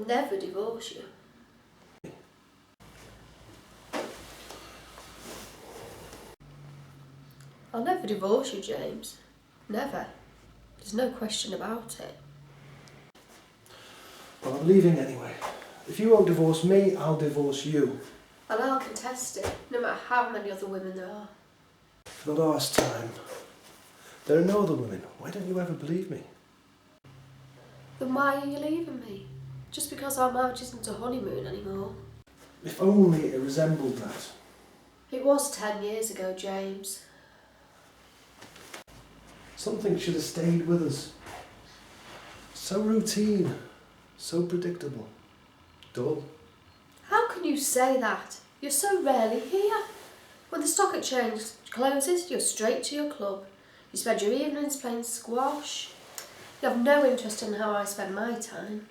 I'll never divorce you. I'll never divorce you, James. Never. There's no question about it. Well, I'm leaving anyway. If you won't divorce me, I'll divorce you. And I'll contest it, no matter how many other women there are. For the last time. There are no other women. Why don't you ever believe me? Then why are you leaving me? Just because our marriage isn't a honeymoon anymore? If only it resembled that. It was 10 years ago, James. Something should have stayed with us. So routine, so predictable, dull. How can you say that? You're so rarely here. When the stock exchange closes, you're straight to your club. You spend your evenings playing squash. You have no interest in how I spend my time.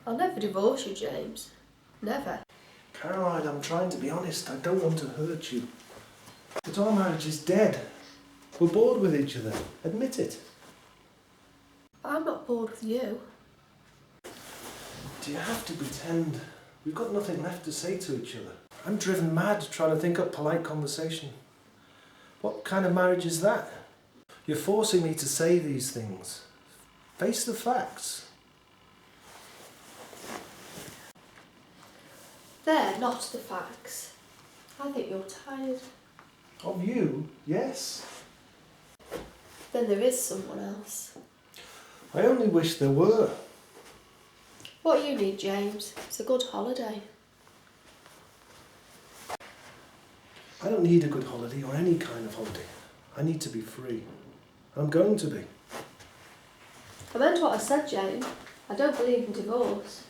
I'll never divorce you, James. Never. Caroline, I'm trying to be honest. I don't want to hurt you. But our marriage is dead. We're bored with each other. Admit it. I'm not bored with you. Do you have to pretend? We've got nothing left to say to each other. I'm driven mad trying to think up polite conversation. What kind of marriage is that? You're forcing me to say these things. Face the facts. They're not the facts. I think you're tired. Of you? Yes. Then there is someone else. I only wish there were. What you need, James, is a good holiday. I don't need a good holiday or any kind of holiday. I need to be free. I'm going to be. I meant what I said, James. I don't believe in divorce.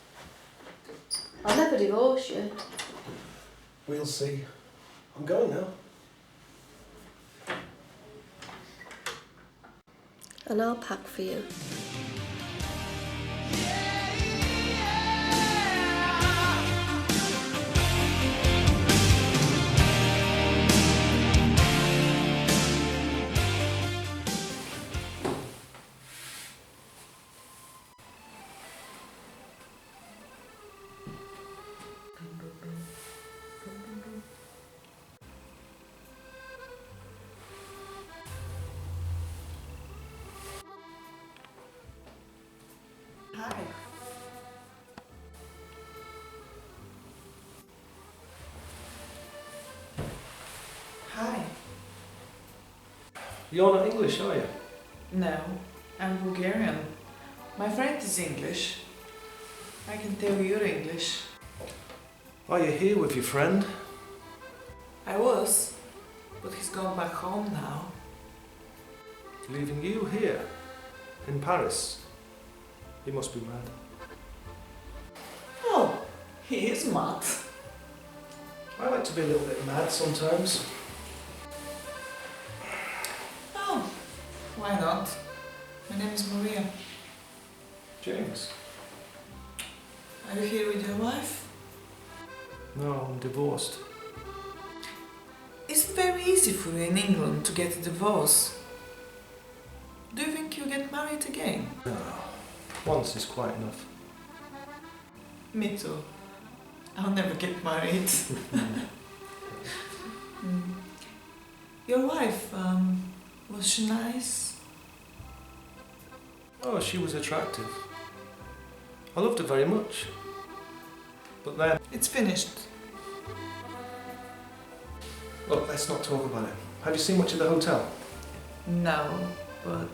I'll never divorce you. We'll see. I'm going now. And I'll pack for you. Hi. Hi. You're not English, are you? No, I'm Bulgarian. My friend is English. I can tell you're English. Are you here with your friend? I was, but he's gone back home now. Leaving you here? In Paris? He must be mad. Oh, he is mad. I like to be a little bit mad sometimes. Oh, why not? My name is Maria. James? Are you here with your wife? No, I'm divorced. It's very easy for you in England to get a divorce. Do you think you'll get married again? No. Once is quite enough. Me too. I'll never get married. Your wife, was she nice? Oh, she was attractive. I loved her very much. But then... It's finished. Look, let's not talk about it. Have you seen much of the hotel? No, but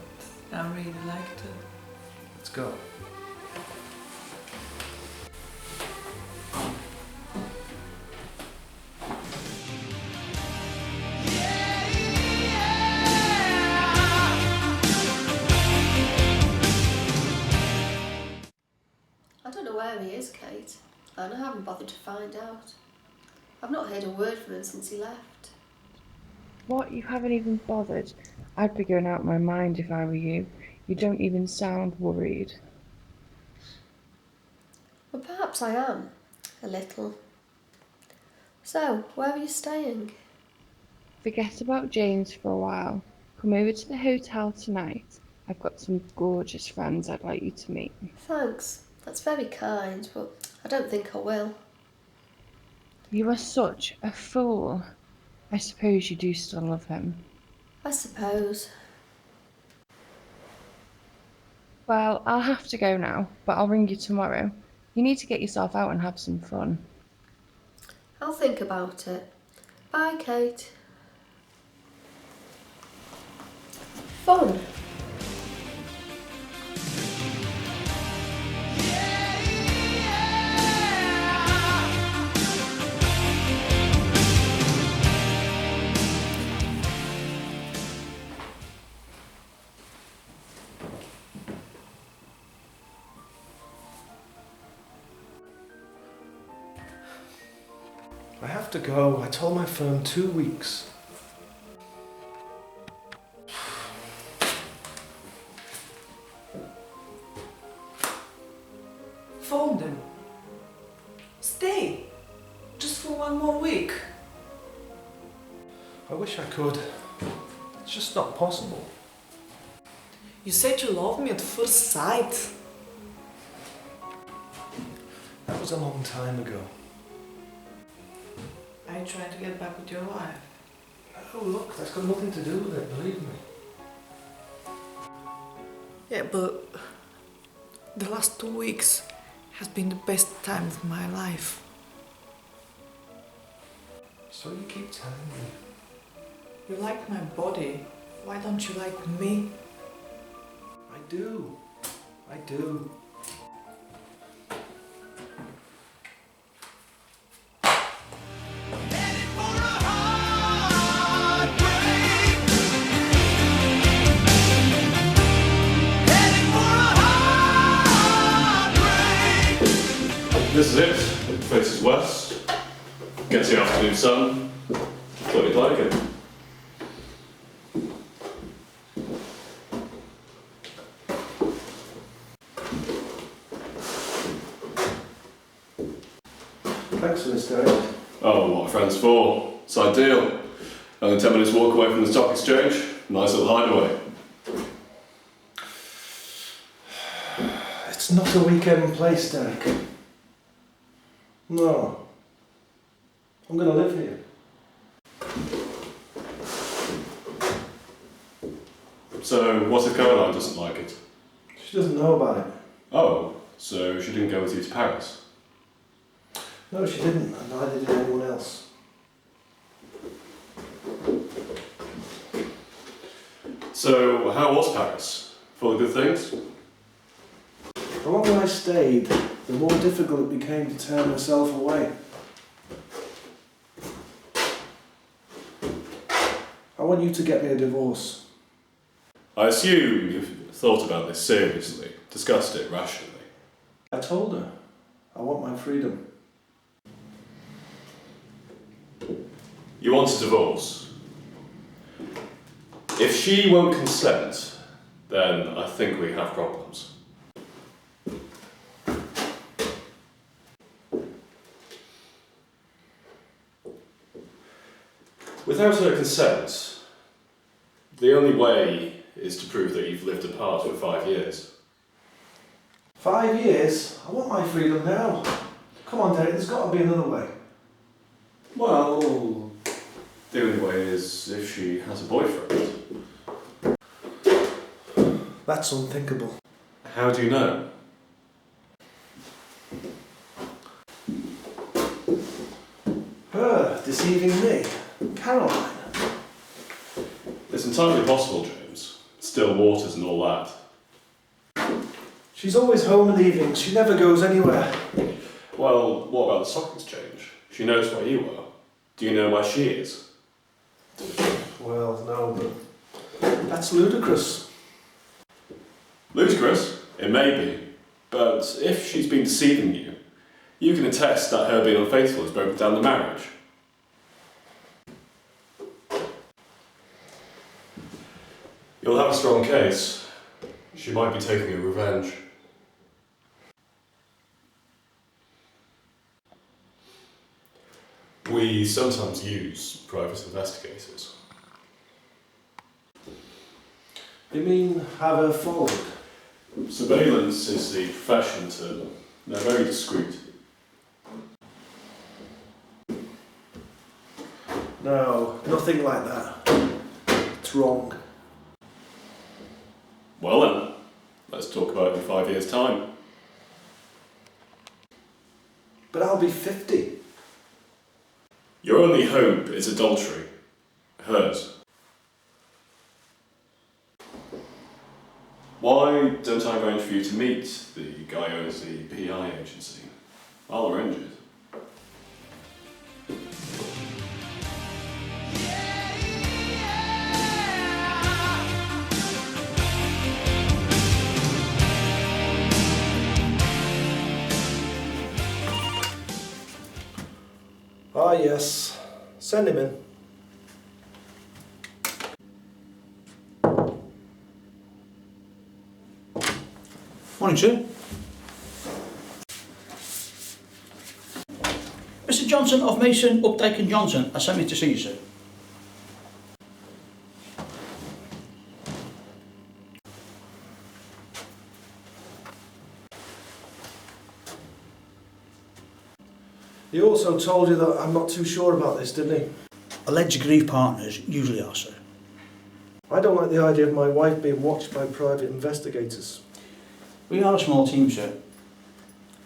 I really liked her. Let's go. I don't know where he is, Kate, and I haven't bothered to find out. I've not heard a word from him since he left. What? You haven't even bothered? I'd be going out of my mind if I were you. You don't even sound worried. Well, perhaps I am. A little. So, where are you staying? Forget about James for a while. Come over to the hotel tonight. I've got some gorgeous friends I'd like you to meet. Thanks. That's very kind, but I don't think I will. You are such a fool. I suppose you do still love him. I suppose. Well, I'll have to go now, but I'll ring you tomorrow. You need to get yourself out and have some fun. I'll think about it. Bye, Kate. Fun. I have to go. I told my firm 2 weeks. Phone them. Stay. Just for 1 more week. I wish I could. It's just not possible. You said you loved me at first sight. That was a long time ago. Are you trying to get back with your wife? Oh, look, that's got nothing to do with it, believe me. Yeah, but the last 2 weeks has been the best time of my life. So you keep telling me. You like my body. Why don't you like me? I do. I do. This is it. It faces west. Gets the afternoon sun. Thought you'd like it. Thanks for this, Derek. Oh, what are friends for? It's ideal. Only 10 minutes walk away from the stock exchange. Nice little hideaway. It's not a weekend place, Derek. No. I'm going to live here. So, what if Caroline doesn't like it? She doesn't know about it. Oh, so she didn't go with you to Paris? No, she didn't, and neither did anyone else. So, how was Paris? Full of good things? The longer I stayed, the more difficult it became to turn myself away. I want you to get me a divorce. I assume you've thought about this seriously, discussed it rationally. I told her I want my freedom. You want a divorce. If she won't consent, then I think we have problems. Without her consent, the only way is to prove that you've lived apart for 5 years. 5 years? I want my freedom now. Come on, Derek, there's got to be another way. Well, the only way is if she has a boyfriend. That's unthinkable. How do you know? Her deceiving me. Caroline. It's entirely possible, James. Still waters and all that. She's always home in the evenings. She never goes anywhere. Well, what about the stock exchange? She knows where you are. Do you know where she is? Well, no, but that's ludicrous. Ludicrous? It may be. But if she's been deceiving you, you can attest that her being unfaithful has broken down the marriage. You'll have a strong case. She might be taking a revenge. We sometimes use private investigators. You mean have her followed? Surveillance is the profession term. They're very discreet. No, nothing like that. It's wrong. Well then, let's talk about it in 5 years' time. But I'll be 50. Your only hope is adultery. Hers. Why don't I arrange for you to meet the guy who owns the PI agency? I'll arrange it. Ah, yes. Send him in. Morning, sir. Mr. Johnson of Mason, Updike and Johnson has sent me to see you, sir. He also told you that I'm not too sure about this, didn't he? Alleged aggrieved partners usually are, sir. I don't like the idea of my wife being watched by private investigators. We are a small team, sir.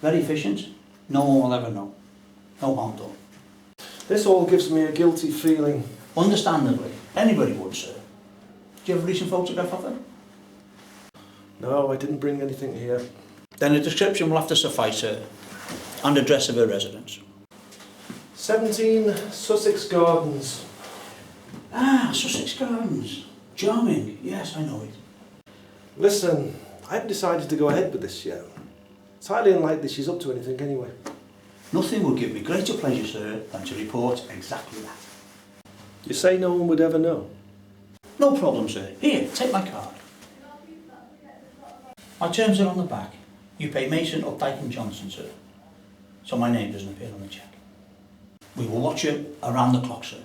Very efficient. No one will ever know. No harm done. This all gives me a guilty feeling. Understandably. Anybody would, sir. Do you have a recent photograph of her? No, I didn't bring anything here. Then a description will have to suffice, sir. And address of her residence. 17 Sussex Gardens. Ah, Sussex Gardens. Charming. Yes, I know it. Listen, I haven't decided to go ahead with this yet. It's highly unlikely she's up to anything anyway. Nothing would give me greater pleasure, sir, than to report exactly that. You say no one would ever know? No problem, sir. Here, take my card. My terms are on the back. You pay Mason, Updike and Johnson, sir. So my name doesn't appear on the cheque. We will watch you around the clock, sir.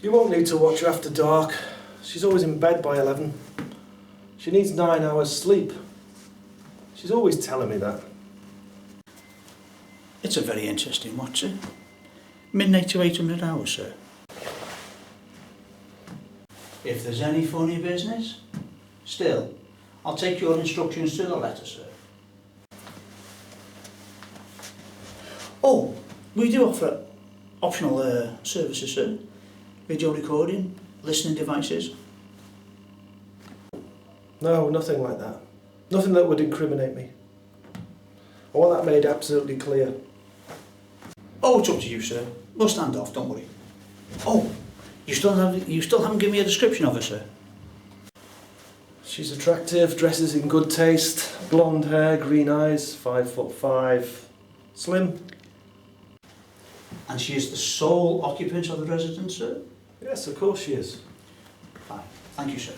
You won't need to watch her after dark. She's always in bed by 11. She needs 9 hours sleep. She's always telling me that. It's a very interesting watch, sir. Midnight to 800 hours, sir. If there's any funny business, still, I'll take your instructions to the letter, sir. Oh, we do offer optional services, sir. Video recording, listening devices. No, nothing like that. Nothing that would incriminate me. I want that made absolutely clear. Oh, it's up to you, sir. We'll stand off, don't worry. Oh, you still haven't given me a description of her, sir. She's attractive, dresses in good taste, blonde hair, green eyes, 5'5", slim. And she is the sole occupant of the residence, sir? Yes, of course she is. Fine. Thank you, sir.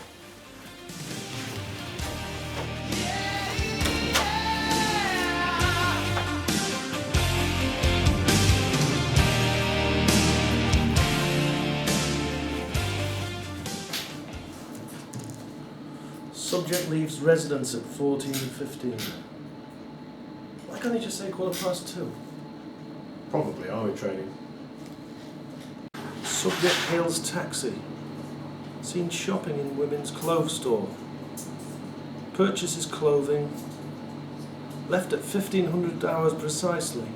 Subject leaves residence at 14:15. Why can't he just say 2:15? Probably army training. Subject hails taxi. Seen shopping in women's clothes store. Purchases clothing. Left at 1500 hours precisely.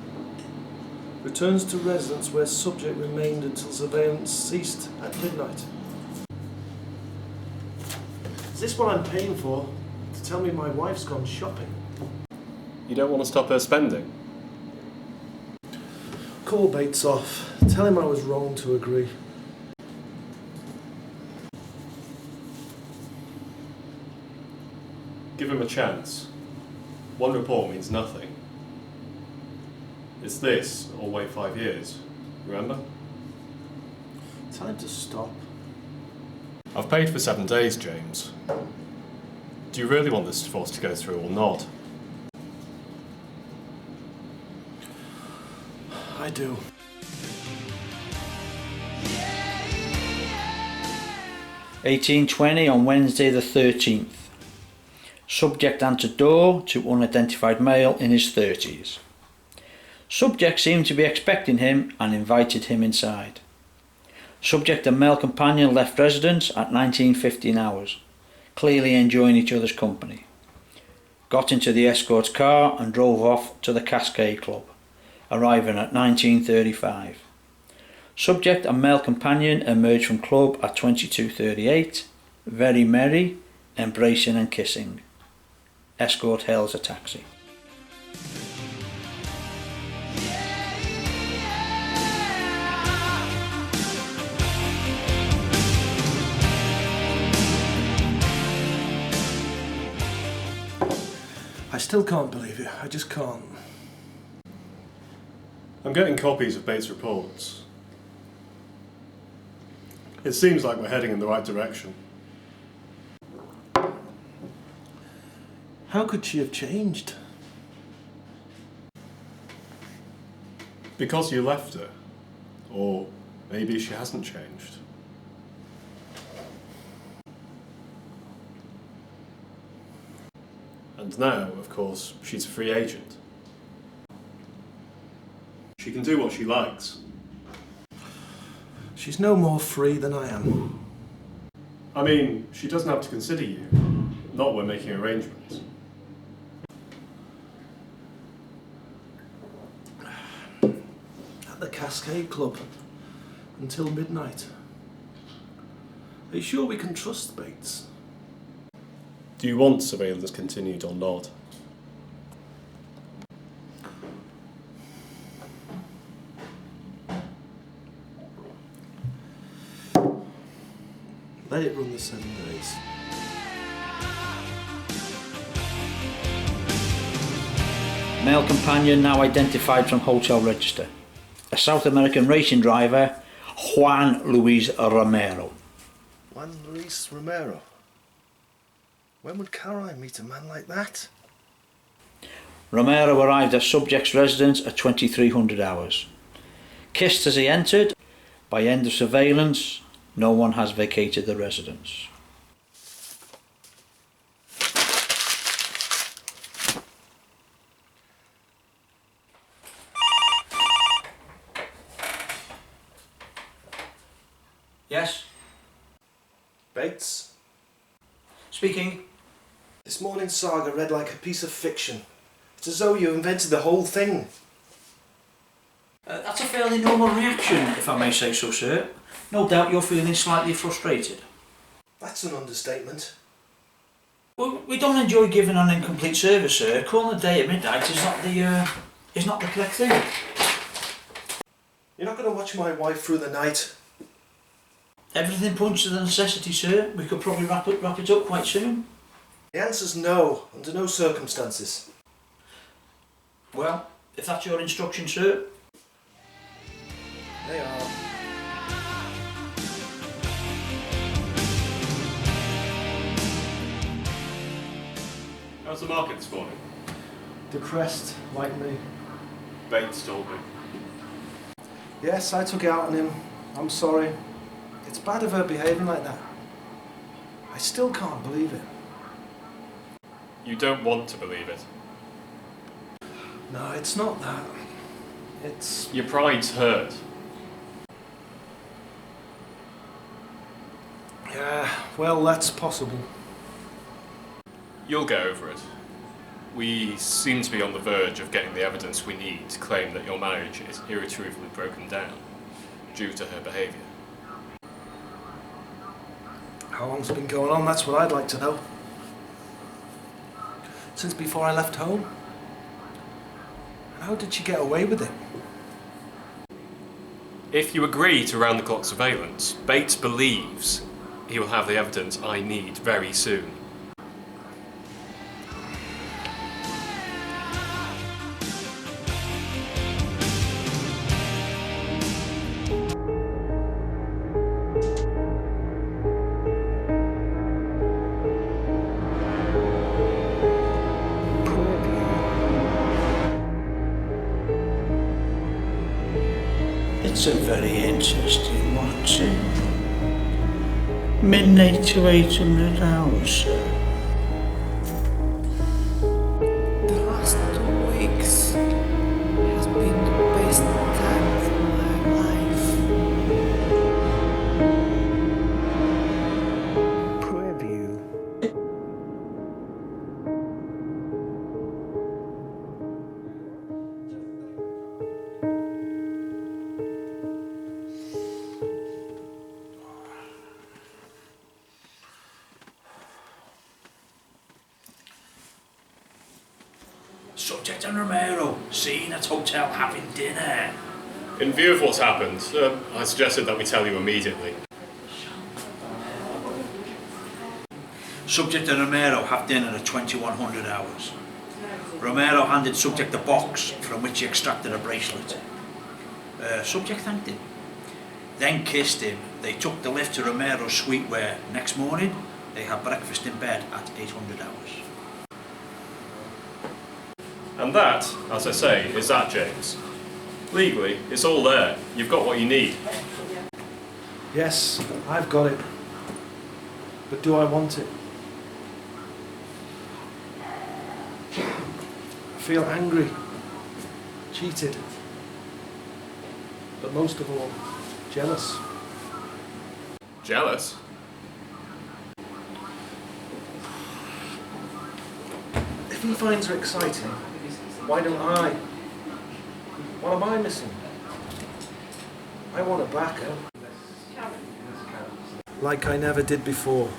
Returns to residence where subject remained until surveillance ceased at midnight. Is this what I'm paying for? To tell me my wife's gone shopping? You don't want to stop her spending? Call Bates off. Tell him I was wrong to agree. Give him a chance. One report means nothing. It's this, or wait 5 years. Remember? Tell him to stop. I've paid for 7 days, James. Do you really want this divorce to go through or not? I do. $18.20 on Wednesday the 13th. Subject answered door to unidentified male in his 30s. Subject seemed to be expecting him and invited him inside. Subject and male companion left residence at 19:15 hours, clearly enjoying each other's company. Got into the escort's car and drove off to the Cascade Club, arriving at 19:35. Subject and male companion emerged from club at 22:38, very merry, embracing and kissing. Escort hails a taxi. I still can't believe it. I just can't. I'm getting copies of Bates' reports. It seems like we're heading in the right direction. How could she have changed? Because you left her. Or maybe she hasn't changed. And now, of course, she's a free agent. She can do what she likes. She's no more free than I am. I mean, she doesn't have to consider you. Not when making arrangements. At the Cascade Club. Until midnight. Are you sure we can trust Bates? Do you want surveillance continued or not? Let it run the 7 days. Male companion now identified from hotel register. A South American racing driver, Juan Luis Romero. Juan Luis Romero? When would Caroline meet a man like that? Romero arrived at subject's residence at 2300 hours. Kissed as he entered. By end of surveillance, no one has vacated the residence. Yes? Bates? Speaking. This morning's saga read like a piece of fiction. It's as though you invented the whole thing. That's a fairly normal reaction, if I may say so, sir. No doubt you're feeling slightly frustrated. That's an understatement. Well, we don't enjoy giving an incomplete service, sir. Calling a day at midnight is not the correct thing. You're not going to watch my wife through the night? Everything points to the necessity, sir. We could probably wrap it up quite soon. The answer's no, under no circumstances. Well, if that's your instruction, sir. They are. How's the market this morning? Depressed, like me. Bates told me. Yes, I took it out on him. I'm sorry. It's bad of her behaving like that. I still can't believe it. You don't want to believe it. No, it's not that. It's... Your pride's hurt. Yeah, well, that's possible. You'll get over it. We seem to be on the verge of getting the evidence we need to claim that your marriage is irretrievably broken down due to her behaviour. How long's it been going on? That's what I'd like to know. Since before I left home? And how did she get away with it? If you agree to round-the-clock surveillance, Bates believes he will have the evidence I need very soon. It's a very interesting one, sir. Midnight to 800 hours, sir. and Romero seen at hotel having dinner. In view of what's happened, I suggested that we tell you immediately. Subject and Romero have dinner at 2100 hours. Romero handed Subject a box from which he extracted a bracelet. Subject thanked him, then kissed him. They took the lift to Romero's suite where, next morning, they had breakfast in bed at 800 hours. And that, as I say, is that, James. Legally, it's all there. You've got what you need. Yes, I've got it. But do I want it? I feel angry, cheated, but most of all, jealous. Jealous? If he finds her exciting, why don't I? What am I missing? I want her back, like I never did before.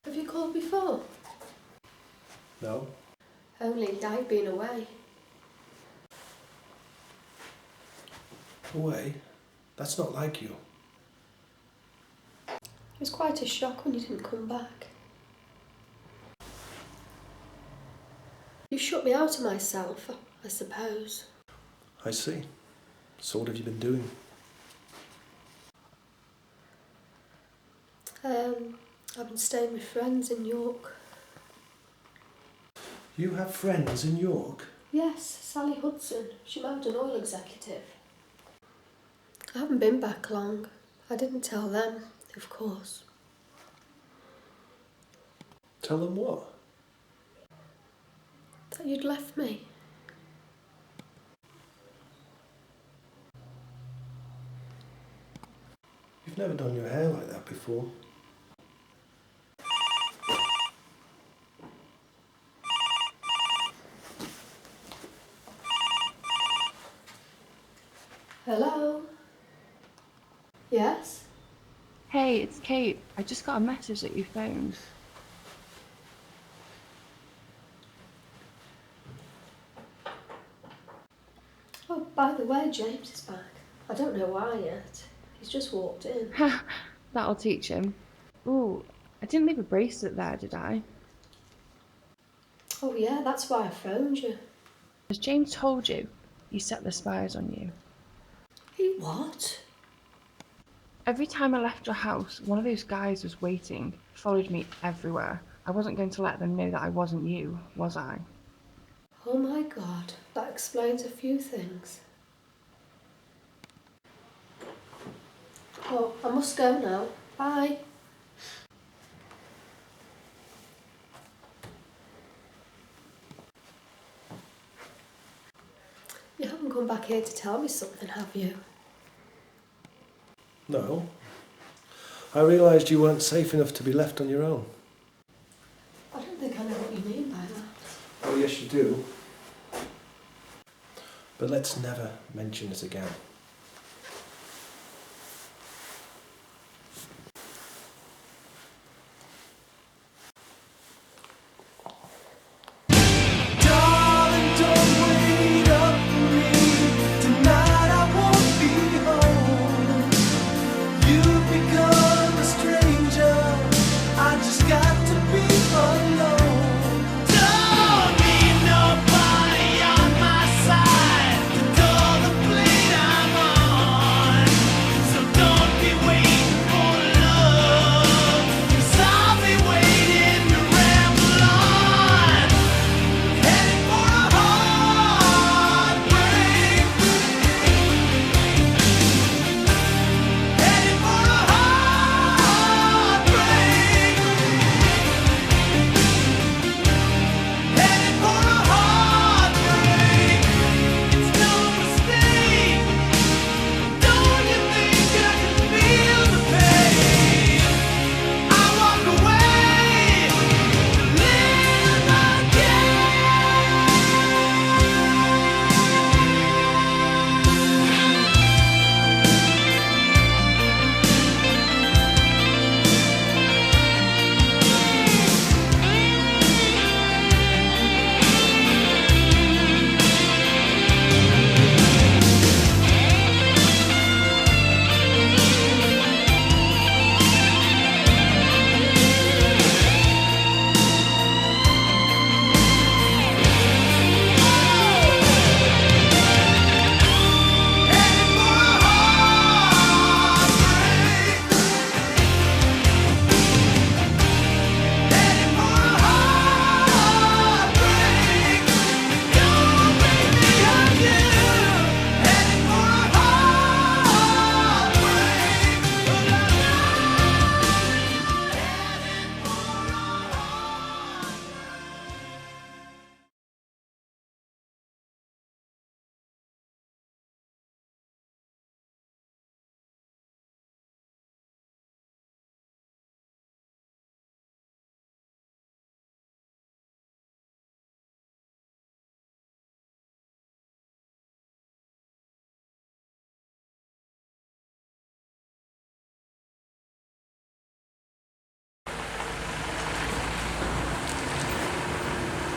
Have you called before? No? Only I've been away. Away? That's not like you. It was quite a shock when you didn't come back. You shut me out of myself, I suppose. I see. So what have you been doing? I've been staying with friends in York. You have friends in York? Yes, Sally Hudson. She married an oil executive. I haven't been back long. I didn't tell them, of course. Tell them what? That you'd left me. You've never done your hair like that before. Hello? Yes? Hey, it's Kate. I just got a message that you phoned. Oh, by the way, James is back. I don't know why yet. He's just walked in. Ha! That'll teach him. Ooh, I didn't leave a bracelet there, did I? Oh yeah, that's why I phoned you. As James told you, he set the spies on you. He what? Every time I left your house, one of those guys was waiting, followed me everywhere. I wasn't going to let them know that I wasn't you, was I? Oh my God, that explains a few things. Oh, I must go now. Bye. You haven't come back here to tell me something, have you? No. I realised you weren't safe enough to be left on your own. I don't think I know what you mean by that. Oh, yes, you do. But let's never mention it again.